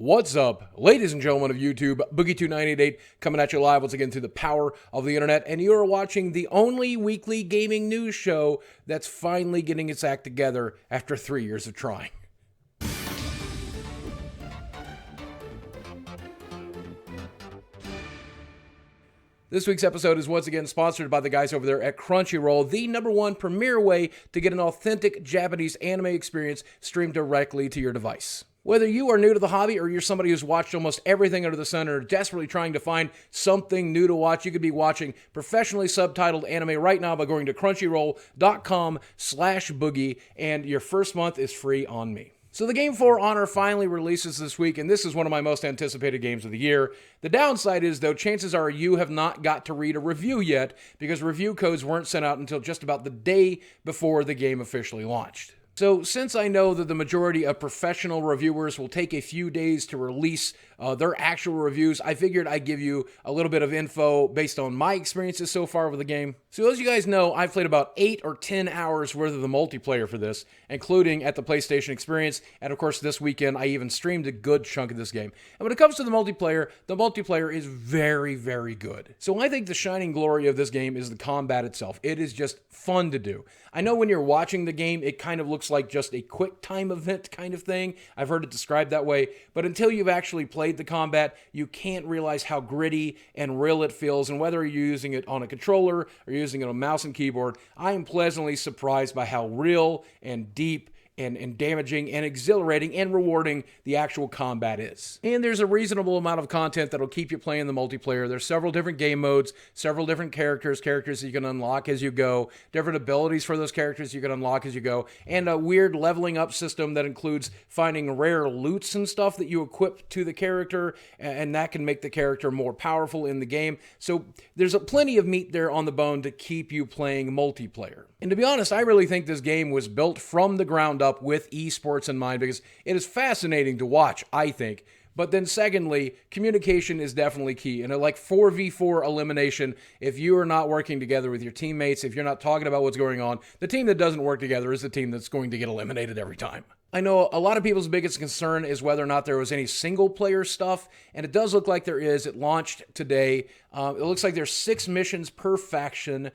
What's up, ladies and gentlemen of YouTube? Boogie2988 coming at you live once again through the power of the internet, and you are watching the only weekly gaming news show that's finally getting its act together after 3 years of trying. This week's episode is once again sponsored by the guys over there at Crunchyroll, the #1 premier way to get an authentic Japanese anime experience streamed directly to your device. Whether you are new to the hobby or you're somebody who's watched almost everything under the sun and are desperately trying to find something new to watch, you could be watching professionally subtitled anime right now by going to crunchyroll.com/boogie, and your first month is free on me. So the game For Honor finally releases this week, and this is one of my most anticipated games of the year. The downside is, though, chances are you have not got to read a review yet, because review codes weren't sent out until just about the day before the game officially launched. So since I know that the majority of professional reviewers will take a few days to release their actual reviews, I figured I'd give you a little bit of info based on my experiences so far with the game. So as you guys know, I've played about 8 or 10 hours worth of the multiplayer for this, including at the PlayStation Experience, and of course this weekend I even streamed a good chunk of this game. And when it comes to the multiplayer is very, very good. So I think the shining glory of this game is the combat itself. It is just fun to do. I know when you're watching the game, it kind of looks like just a quick time event kind of thing. I've heard it described that way, but until you've actually played the combat, you can't realize how gritty and real it feels, and whether you're using it on a controller or using it on a mouse and keyboard, I am pleasantly surprised by how real and deep and damaging and exhilarating and rewarding the actual combat is. And there's a reasonable amount of content that'll keep you playing the multiplayer. There's several different game modes, several different characters that you can unlock as you go, different abilities for those characters you can unlock as you go, and a weird leveling up system that includes finding rare loots and stuff that you equip to the character, and that can make the character more powerful in the game. So there's plenty of meat there on the bone to keep you playing multiplayer. And to be honest, I really think this game was built from the ground up with esports in mind, because it is fascinating to watch, I think. But then secondly, communication is definitely key. And like 4v4 elimination, if you are not working together with your teammates, if you're not talking about what's going on, the team that doesn't work together is the team that's going to get eliminated every time. I know a lot of people's biggest concern is whether or not there was any single-player stuff, and it does look like there is. It launched today. It looks like there's 6 missions per faction.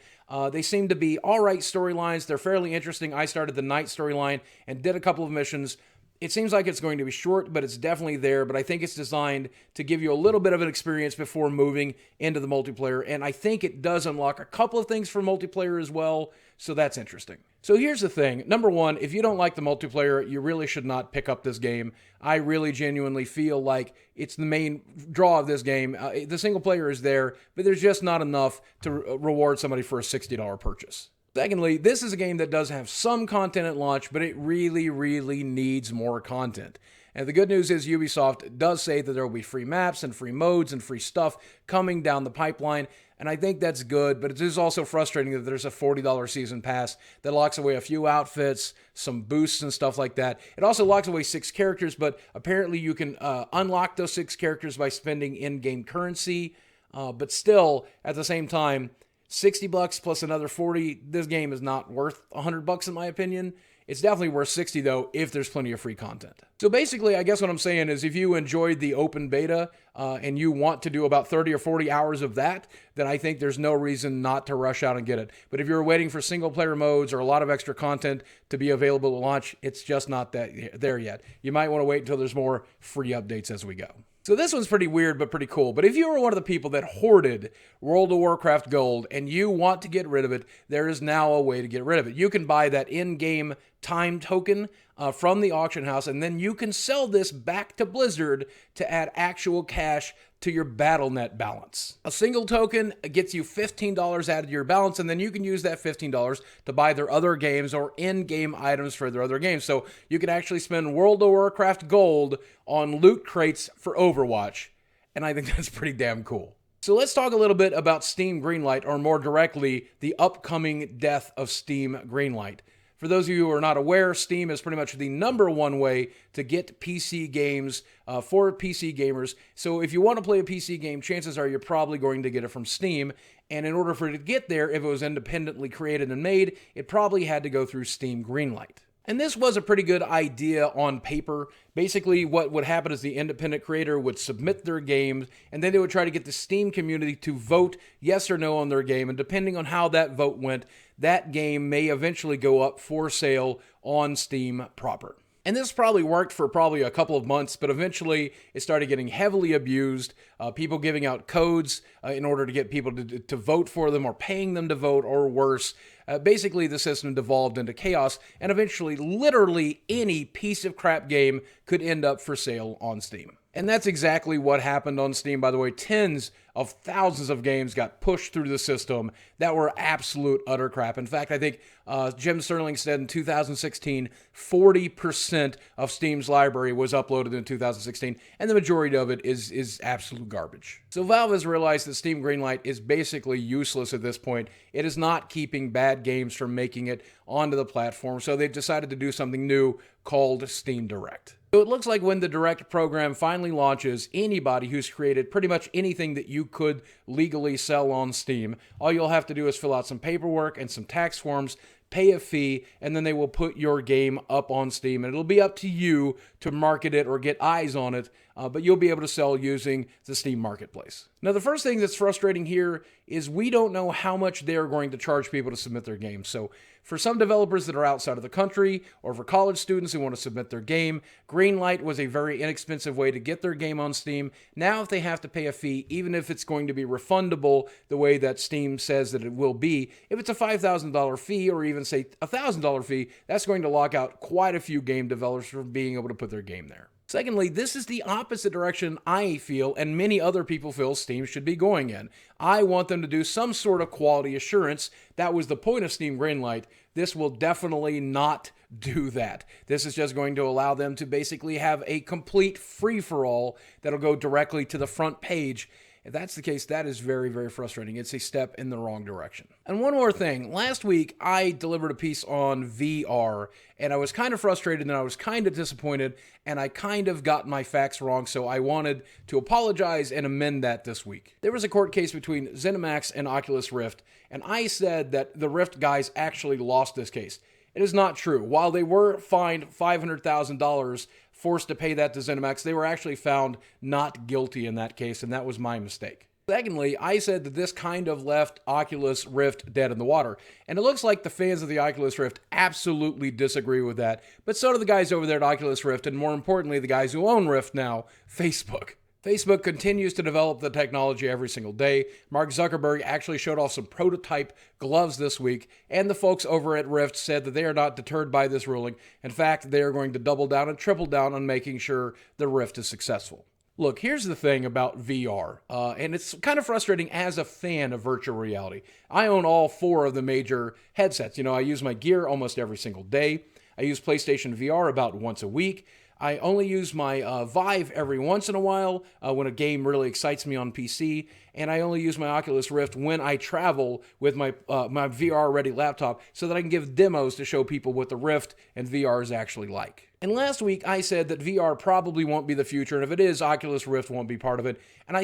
They seem to be all right storylines. They're fairly interesting. I started the night storyline and did a couple of missions. It seems like it's going to be short, but it's definitely there. But I think it's designed to give you a little bit of an experience before moving into the multiplayer. And I think it does unlock a couple of things for multiplayer as well. So that's interesting. So here's the thing. Number one, if you don't like the multiplayer, you really should not pick up this game. I really genuinely feel like it's the main draw of this game. The single player is there, but there's just not enough to reward somebody for a $60 purchase. Secondly, this is a game that does have some content at launch, but it really, really needs more content. And the good news is Ubisoft does say that there will be free maps and free modes and free stuff coming down the pipeline, and I think that's good, but it is also frustrating that there's a $40 season pass that locks away a few outfits, some boosts and stuff like that. It also locks away 6 characters, but apparently you can unlock those 6 characters by spending in-game currency, but still, at the same time, $60 plus another 40, this game is not worth $100 in my opinion. It's definitely worth 60 though, if there's plenty of free content. So basically, I guess what I'm saying is if you enjoyed the open beta and you want to do about 30 or 40 hours of that, then I think there's no reason not to rush out and get it. But if you're waiting for single player modes or a lot of extra content to be available at launch, it's just not there yet. You might want to wait until there's more free updates as we go. So this one's pretty weird, but pretty cool. But if you were one of the people that hoarded World of Warcraft gold and you want to get rid of it, there is now a way to get rid of it. You can buy that in-game time token from the auction house, and then you can sell this back to Blizzard to add actual cash to your Battle.net balance. A single token gets you $15 added to your balance, and then you can use that $15 to buy their other games or in-game items for their other games. So you can actually spend World of Warcraft gold on loot crates for Overwatch, and I think that's pretty damn cool. So let's talk a little bit about Steam Greenlight, or more directly, the upcoming death of Steam Greenlight. For those of you who are not aware, Steam is pretty much the #1 way to get PC games for PC gamers. So if you want to play a PC game, chances are you're probably going to get it from Steam. And in order for it to get there, if it was independently created and made, it probably had to go through Steam Greenlight. And this was a pretty good idea on paper. Basically, what would happen is the independent creator would submit their game, and then they would try to get the Steam community to vote yes or no on their game. And depending on how that vote went, that game may eventually go up for sale on Steam proper. And this probably worked for probably a couple of months, but eventually it started getting heavily abused. People giving out codes in order to get people to vote for them, or paying them to vote, or worse. Basically, the system devolved into chaos, and eventually literally any piece of crap game could end up for sale on Steam. And that's exactly what happened on Steam, by the way. Tens of thousands of games got pushed through the system that were absolute utter crap. In fact, I think Jim Sterling said in 2016, 40% of Steam's library was uploaded in 2016, and the majority of it is absolute garbage. So Valve has realized that Steam Greenlight is basically useless at this point. It is not keeping bad games from making it onto the platform, so they've decided to do something new called Steam Direct. So it looks like when the Direct program finally launches, anybody who's created pretty much anything that you could legally sell on Steam, all you'll have to do is fill out some paperwork and some tax forms, pay a fee, and then they will put your game up on Steam. And it'll be up to you to market it or get eyes on it, but you'll be able to sell using the Steam Marketplace. Now, the first thing that's frustrating here is we don't know how much they're going to charge people to submit their games. So for some developers that are outside of the country, or for college students who want to submit their game, Greenlight was a very inexpensive way to get their game on Steam. Now, if they have to pay a fee, even if it's going to be refundable the way that Steam says that it will be, if it's a $5,000 fee, or even say a $1,000 fee, that's going to lock out quite a few game developers from being able to put their game there. Secondly, this is the opposite direction I feel and many other people feel Steam should be going in. I want them to do some sort of quality assurance. That was the point of Steam Greenlight. This will definitely not do that. This is just going to allow them to basically have a complete free-for-all that'll go directly to the front page. If that's the case, that is very, very frustrating. It's a step in the wrong direction. And one more thing. Last week, I delivered a piece on VR, and I was kind of frustrated, and I was kind of disappointed, and I kind of got my facts wrong, so I wanted to apologize and amend that this week. There was a court case between ZeniMax and Oculus Rift, and I said that the Rift guys actually lost this case. It is not true. While they were fined $500,000, forced to pay that to ZeniMax, they were actually found not guilty in that case, and that was my mistake. Secondly, I said that this kind of left Oculus Rift dead in the water, and it looks like the fans of the Oculus Rift absolutely disagree with that, but so do the guys over there at Oculus Rift, and more importantly, the guys who own Rift now, Facebook. Facebook continues to develop the technology every single day. Mark Zuckerberg actually showed off some prototype gloves this week, and the folks over at Rift said that they are not deterred by this ruling. In fact, they are going to double down and triple down on making sure the Rift is successful. Look, here's the thing about VR, and it's kind of frustrating as a fan of virtual reality. I own all 4 of the major headsets. I use my gear almost every single day. I use PlayStation VR about once a week. I only use my Vive every once in a while when a game really excites me on PC, and I only use my Oculus Rift when I travel with my VR-ready laptop so that I can give demos to show people what the Rift and VR is actually like. And last week, I said that VR probably won't be the future, and if it is, Oculus Rift won't be part of it. And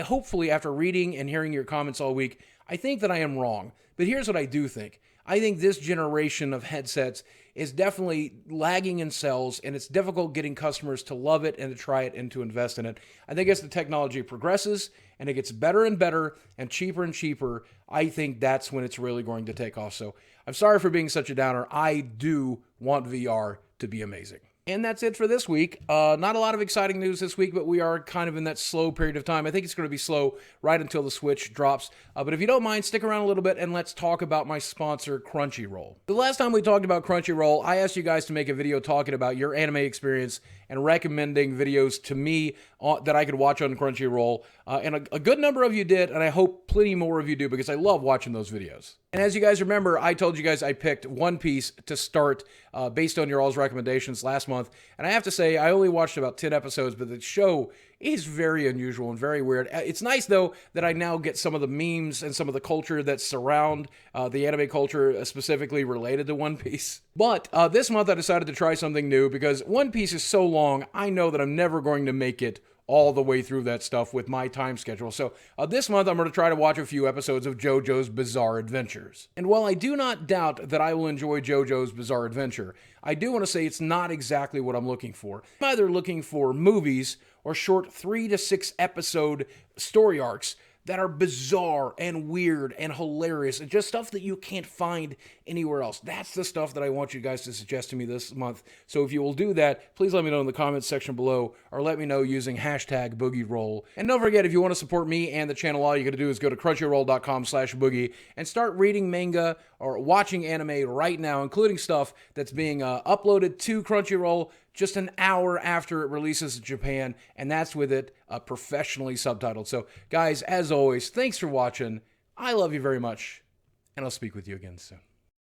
hopefully, after reading and hearing your comments all week, I think that I am wrong. But here's what I do think. I think this generation of headsets is definitely lagging in sales, and it's difficult getting customers to love it and to try it and to invest in it. I think as the technology progresses and it gets better and better and cheaper, I think that's when it's really going to take off. So I'm sorry for being such a downer. I do want VR to be amazing. And that's it for this week. Not a lot of exciting news this week, but we are kind of in that slow period of time. I think it's going to be slow right until the Switch drops. But if you don't mind, stick around a little bit and let's talk about my sponsor, Crunchyroll. The last time we talked about Crunchyroll, I asked you guys to make a video talking about your anime experience and recommending videos to me that I could watch on Crunchyroll. And a good number of you did, and I hope plenty more of you do because I love watching those videos. And as you guys remember, I told you guys I picked One Piece to start based on your all's recommendations last month. And I have to say, I only watched about 10 episodes, but the show is very unusual and very weird. It's nice, though, that I now get some of the memes and some of the culture that surround the anime culture specifically related to One Piece. But this month I decided to try something new because One Piece is so long, I know that I'm never going to make it all the way through that stuff with my time schedule. So this month, I'm going to try to watch a few episodes of JoJo's Bizarre Adventures. And while I do not doubt that I will enjoy JoJo's Bizarre Adventure, I do want to say it's not exactly what I'm looking for. I'm either looking for movies or short 3 to 6 episode story arcs that are bizarre and weird and hilarious and just stuff that you can't find anywhere else. That's the stuff that I want you guys to suggest to me this month. So if you will do that, please let me know in the comments section below, or let me know using hashtag BoogieRoll. And don't forget, if you want to support me and the channel, all you got to do is go to crunchyroll.com/boogie and start reading manga or watching anime right now, including stuff that's being uploaded to Crunchyroll just an hour after it releases in Japan, and that's with it professionally subtitled. So guys, as always, thanks for watching. I love you very much, and I'll speak with you again soon.